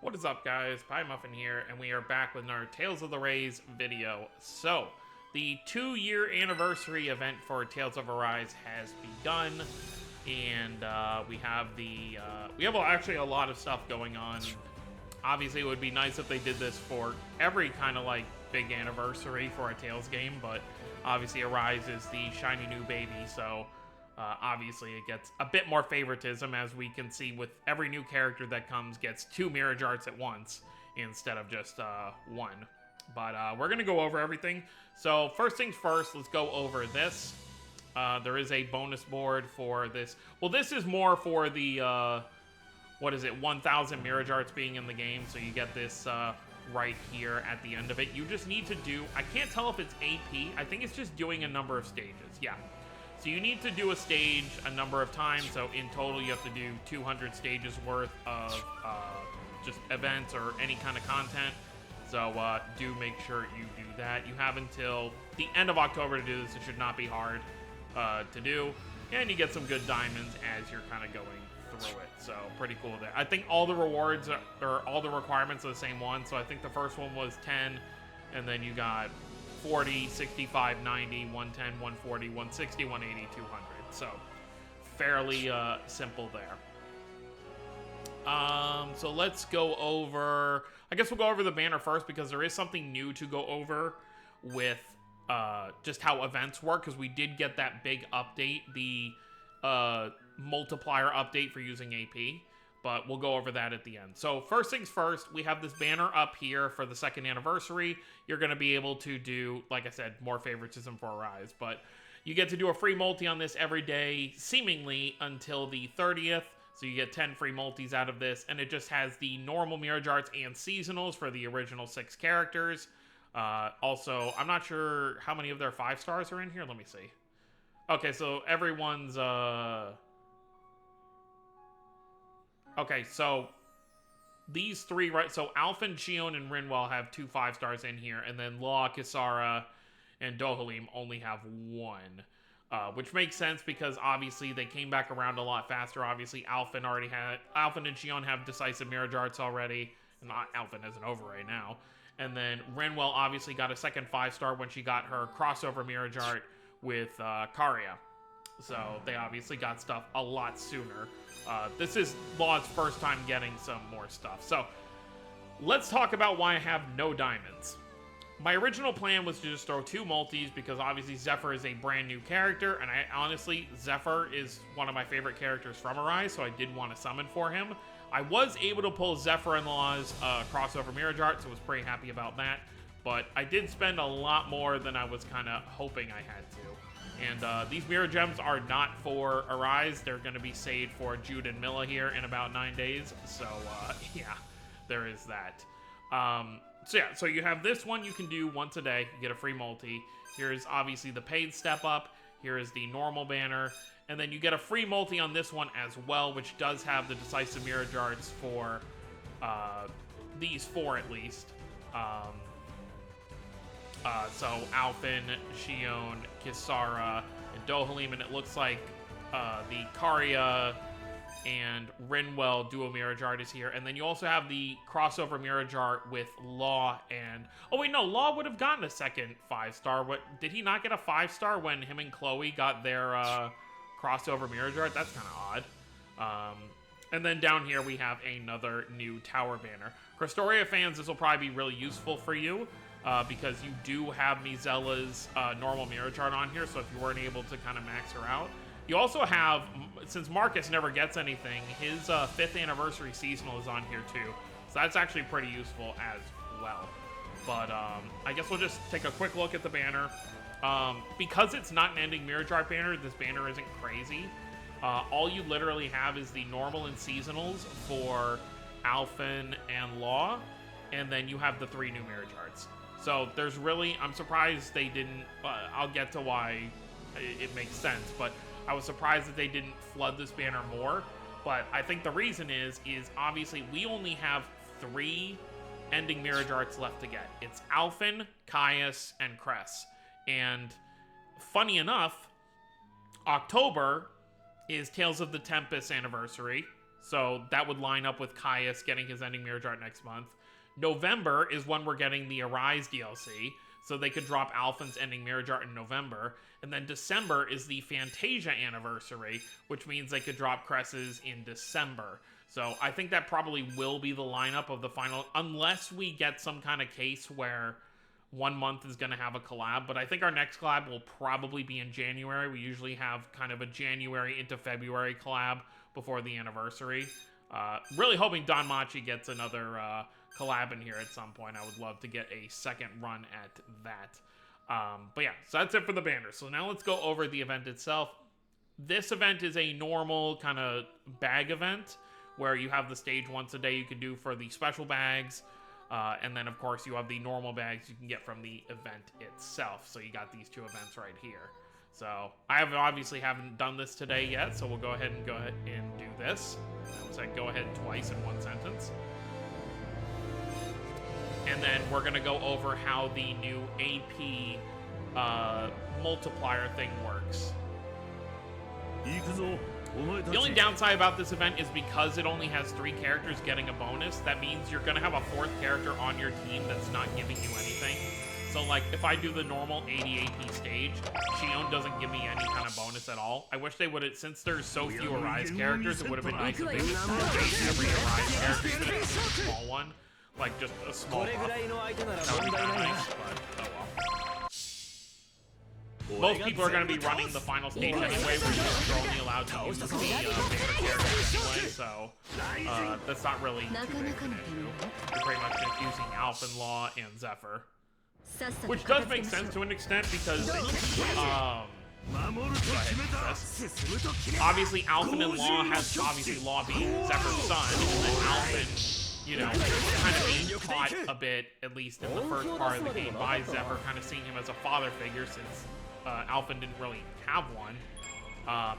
What is up, guys? Pie Muffin here, and we are back with another Tales of the Rays video. So, the 2-year anniversary event for Tales of Arise has begun, and we have actually a lot of stuff going on. Obviously, it would be nice if they did this for every kind of like big anniversary for a Tales game, but obviously Arise is the shiny new baby, so obviously it gets a bit more favoritism, as we can see with every new character that comes gets 2 Mirage Arts at once instead of just 1. But we're going to go over everything. So first things first, let's go over this. There is a bonus board for this. Well, this is more for the, 1,000 Mirage Arts being in the game, so you get this right here at the end of it. You just need to do, I can't tell if it's AP, I think it's just doing a number of stages, yeah. So you need to do a stage a number of times, so in total you have to do 200 stages worth of just events or any kind of content. So do make sure you do that. You have until the end of October to do this. It should not be hard to do. And you get some good diamonds as you're kind of going through it. So pretty cool there. I think all the rewards or all the requirements are the same one. So I think the first one was 10, and then you got 40, 65, 90, 110, 140, 160, 180, 200. So fairly simple there. So let's go over, I guess we'll go over the banner first, because there is something new to go over with just how events work, because we did get that big update, the multiplier update for using AP, but we'll go over that at the end. So first things first, we have this banner up here for the 2nd anniversary. You're going to be able to do, like I said, more favoritism for Arise, but you get to do a free multi on this every day, seemingly until the 30th. So you get 10 free multis out of this, and it just has the normal Mirage Arts and seasonals for the original 6 characters. Also, I'm not sure how many of their 5 stars are in here. Let me see. Okay, so everyone's... Okay, so these 3, right? So Alphen, Xion, and Rinwell have 2 5 stars in here, and then Law, Kisara, and Dohalim only have 1. Which makes sense because obviously they came back around a lot faster. Obviously, Alphen and Xion have decisive Mirage Arts already. And Alphen isn't over right now. And then Rinwell obviously got a second 5-star when she got her crossover Mirage Art with Karia. So they obviously got stuff a lot sooner. This is Law's first time getting some more stuff. So let's talk about why I have no diamonds. My original plan was to just throw 2 multis, because obviously ZEPHYR is a brand new character, and honestly, ZEPHYR is one of my favorite characters from Arise, so I did want to summon for him. I was able to pull ZEPHYR and Law's crossover Mirage Art, so I was pretty happy about that, but I did spend a lot more than I was kind of hoping I had to. And these Mirror Gems are not for Arise. They're going to be saved for Jude and Milla here in about 9 days, so yeah, there is that. So yeah, so you have this one you can do once a day. You get a free multi. Here's obviously the paid step up. Here is the normal banner. And then you get a free multi on this one as well, which does have the decisive Mirage Arts for these 4 at least. So Alphen, Xion, Kisara, and Dohalim, and it looks like the Karia and Rinwell dual Mirage Art is here. And then you also have the crossover Mirage Art with Law and... Oh, wait, no. Law would have gotten a second 5-star. What, did he not get a 5-star when him and Chloe got their crossover Mirage Art? That's kind of odd. And then down here we have another new tower banner. Crestoria fans, this will probably be really useful for you, because you do have Mizella's normal Mirage Art on here, so if you weren't able to kind of max her out. You also have, since Marcus never gets anything, his 5th anniversary seasonal is on here too. So that's actually pretty useful as well. But I guess we'll just take a quick look at the banner. Because it's not an ending Mirage Art banner, this banner isn't crazy. All you literally have is the normal and seasonals for Alphen and Law, and then you have the 3 new Mirage Arts. So there's really, I'm surprised they didn't, I'll get to why it makes sense, but I was surprised that they didn't flood this banner more. But I think the reason is obviously we only have 3 ending Mirage Arts left to get. It's Alphen, Caius, and Cress. And funny enough, October is Tales of the Tempest anniversary. So that would line up with Caius getting his Ending Mirror Art next month. November is when we're getting the Arise DLC, so they could drop Alphen's Ending Mirror Art in November. And then December is the Fantasia anniversary, which means they could drop Cress's in December. So I think that probably will be the lineup of the final, unless we get some kind of case where 1 month is going to have a collab. But I think our next collab will probably be in January. We usually have kind of a January into February collab before the anniversary. Really hoping Don Machi gets another collab in here at some point. I would love to get a second run at that. But yeah, so that's it for the banner. So now let's go over the event itself. This event is a normal kind of bag event where you have the stage once a day you can do for the special bags. And then, of course, you have the normal bags you can get from the event itself. So you got these two events right here. So I obviously haven't done this today yet, so we'll go ahead and do this. I was like, go ahead twice in one sentence. And then we're going to go over how the new AP multiplier thing works. The only downside about this event is because it only has 3 characters getting a bonus, that means you're going to have a 4th character on your team that's not giving you anything. So, like, if I do the normal 80 AP stage, Shion doesn't give me any kind of bonus at all. I wish they would have, since there's so few Arise characters, it would have been nice if they just gave every Arise character even a small one. Like, just a small buff. That would be kind of nice, but oh well. Most people are going to be running the final stage anyway, where you're only allowed to use the favorite characters anyway, so that's not really too big of an issue. You're pretty much just using Alphenlaw and ZEPHYR. Which does make sense to an extent because, obviously Alphen and Law has, obviously Law being ZEPHYR's son, and then Alphen, you know, kind of being taught a bit, at least in the first part of the game, by ZEPHYR, kind of seeing him as a father figure since Alphen didn't really have one.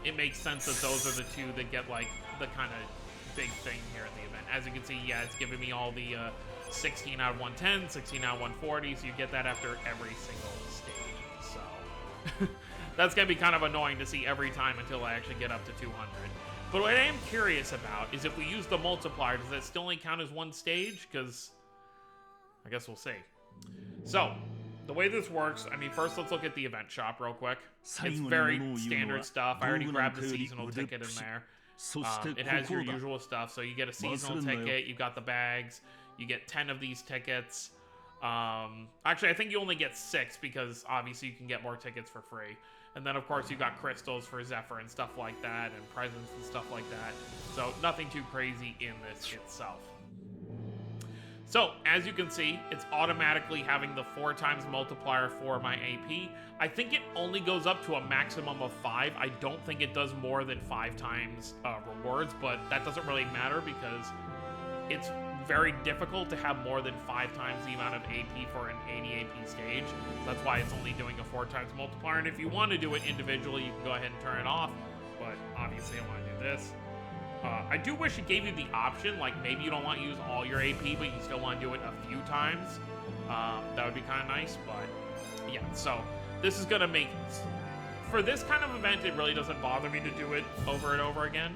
It makes sense that those are the two that get, like, the kind of big thing here at the event. As you can see, yeah, it's giving me all the 16 out of 110, 16 out of 140, so you get that after every single stage. So that's going to be kind of annoying to see every time until I actually get up to 200. But what I am curious about is if we use the multiplier, does that still only count as one stage? Because I guess we'll see. So the way this works, I mean, first let's look at the event shop real quick. It's very standard stuff. I already grabbed the seasonal ticket in there. It has your usual stuff. So you get a seasonal ticket, you've got the bags, you get 10 of these tickets. Actually, I think you only get 6 because obviously you can get more tickets for free. And then, of course, you've got crystals for ZEPHYR and stuff like that, and presents and stuff like that. So nothing too crazy in this itself. So, as you can see, it's automatically having the 4 times multiplier for my AP. I think it only goes up to a maximum of 5. I don't think it does more than 5 times rewards, but that doesn't really matter because it's very difficult to have more than 5 times the amount of AP for an 80 AP stage. So that's why it's only doing a 4 times multiplier. And if you want to do it individually, you can go ahead and turn it off. But obviously, I want to do this. I do wish it gave you the option, like maybe you don't want to use all your AP, but you still want to do it a few times. That would be kind of nice, but yeah. So this is going to make, for this kind of event, it really doesn't bother me to do it over and over again.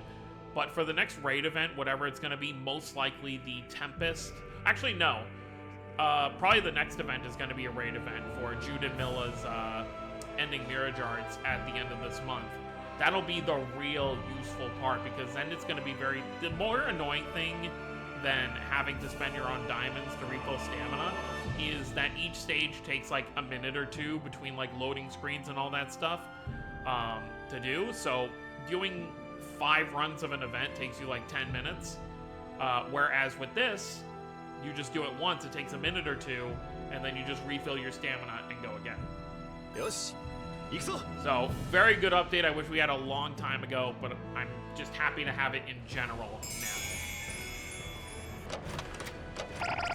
But for the next raid event, whatever it's going to be, most likely the Tempest. Actually, no. Probably the next event is going to be a raid event for Jude and Milla's Ending Mirror Arts at the end of this month. That'll be the real useful part because then it's going to be the more annoying thing than having to spend your own diamonds to refill stamina is that each stage takes like a minute or 2 between like loading screens and all that stuff to do. So doing 5 runs of an event takes you like 10 minutes. Whereas with this, you just do it once, it takes a minute or 2, and then you just refill your stamina and go again. Yoshi. So, very good update. I wish we had a long time ago, but I'm just happy to have it in general now.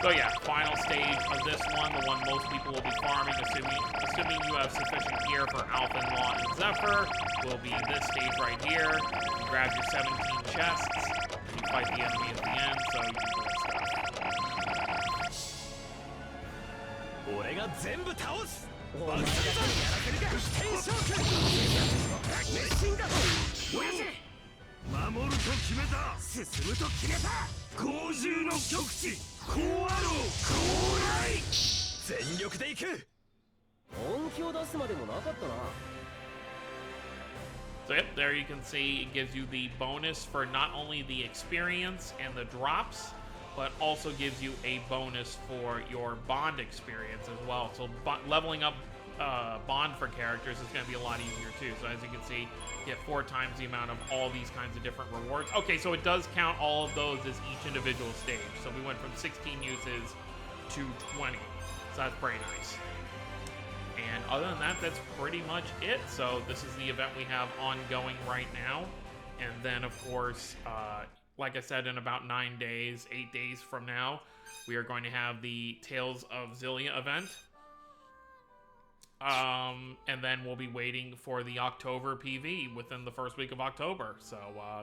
So yeah, final stage of this one, the one most people will be farming, assuming you have sufficient gear for Alphen, Law, and ZEPHYR, will be this stage right here. You grab your 17 chests, you fight the enemy at the end, so you can do stuff. 守ると決めた進むと決めた豪獣の極地こうあろう高来全力で行く本気を出すまでもなかったな So yep, there you can see it gives you the bonus for not only the experience and the drops, but also gives you a bonus for your bond experience as well. So leveling up bond for characters is going to be a lot easier too. So as you can see, you get 4 times the amount of all these kinds of different rewards. Okay, so it does count all of those as each individual stage. So we went from 16 uses to 20. So that's pretty nice. And other than that, that's pretty much it. So this is the event we have ongoing right now. And then, of course, like I said, in about 9 days, 8 days from now, we are going to have the Tales of Xillia event. And then we'll be waiting for the October PV within the first week of October. So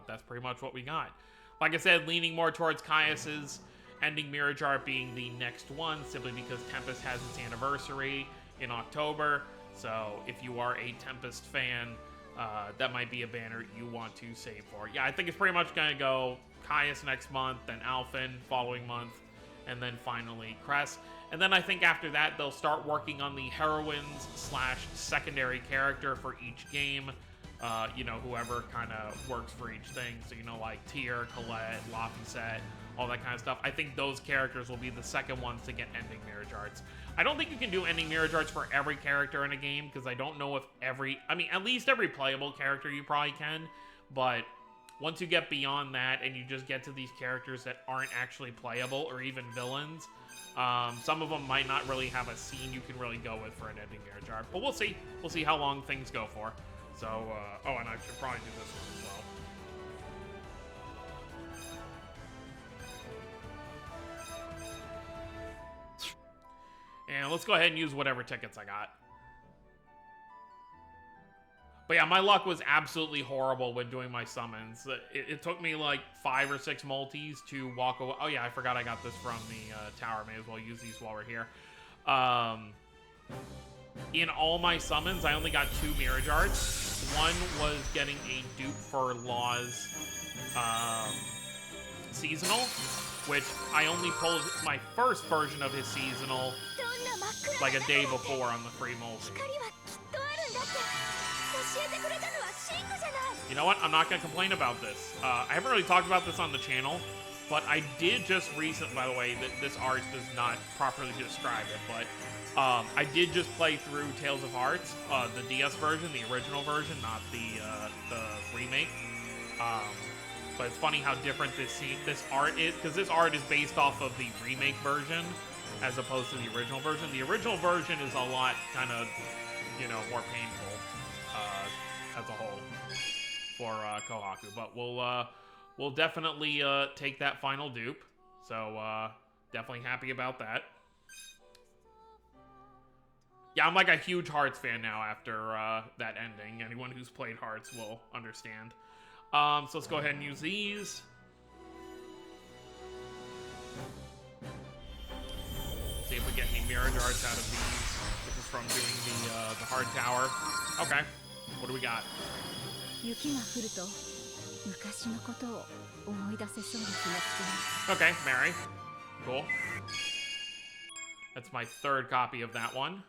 that's pretty much what we got. Like I said, leaning more towards Caius's Ending Mirage Art being the next one, simply because Tempest has its anniversary in October. So if you are a Tempest fan, that might be a banner you want to save for. Yeah, I think it's pretty much going to go Caius next month, then Alphen following month, and then finally Cress. And then I think after that, they'll start working on the heroines / secondary character for each game. You know, whoever kind of works for each thing. So, you know, like Tyr, Colette, Laphicet, all that kind of stuff. I think those characters will be the second ones to get Ending Mirage Arts. I don't think you can do Ending Mirage Arts for every character in a game, because I don't know if I mean, at least every playable character you probably can, but once you get beyond that and you just get to these characters that aren't actually playable or even villains, some of them might not really have a scene you can really go with for an Ending Mirage Art, but we'll see. We'll see how long things go for. So, oh, and I should probably do this one as well. And let's go ahead and use whatever tickets I got. But yeah, my luck was absolutely horrible when doing my summons. It took me like 5 or 6 multis to walk away. Oh yeah, I forgot I got this from the tower. May as well use these while we're here. In all my summons, I only got 2 Mirage Arts. One was getting a dupe for Law's seasonal, which I only pulled my first version of his seasonal like a day before on the free multi. You know what? I'm not going to complain about this. I haven't really talked about this on the channel, but I did just recently, by the way, that this art does not properly describe it, but I did just play through Tales of Hearts, the DS version, the original version, not the remake. But it's funny how different this art is, because this art is based off of the remake version as opposed to the original version. The original version is a lot kind of, you know, more painful as a whole for Kohaku. But we'll definitely take that final dupe. So definitely happy about that. Yeah, I'm like a huge Hearts fan now after that ending. Anyone who's played Hearts will understand. So let's go ahead and use these. See if we get any Mirage Arts out of these. This is from doing the hard tower. Okay, what do we got? Okay, Mary. Cool. That's my 3rd copy of that one.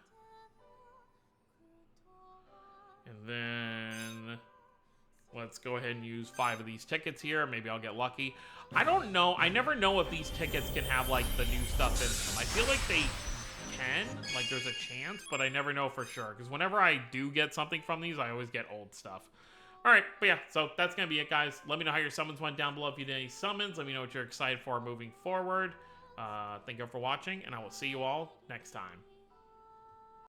And then let's go ahead and use 5 of these tickets here. Maybe I'll get lucky. I don't know. I never know if these tickets can have, like, the new stuff in them. I feel like they can. Like, there's a chance, but I never know for sure. Because whenever I do get something from these, I always get old stuff. Alright, but yeah, so that's going to be it, guys. Let me know how your summons went down below if you did any summons. Let me know what you're excited for moving forward. Thank you for watching, and I will see you all next time.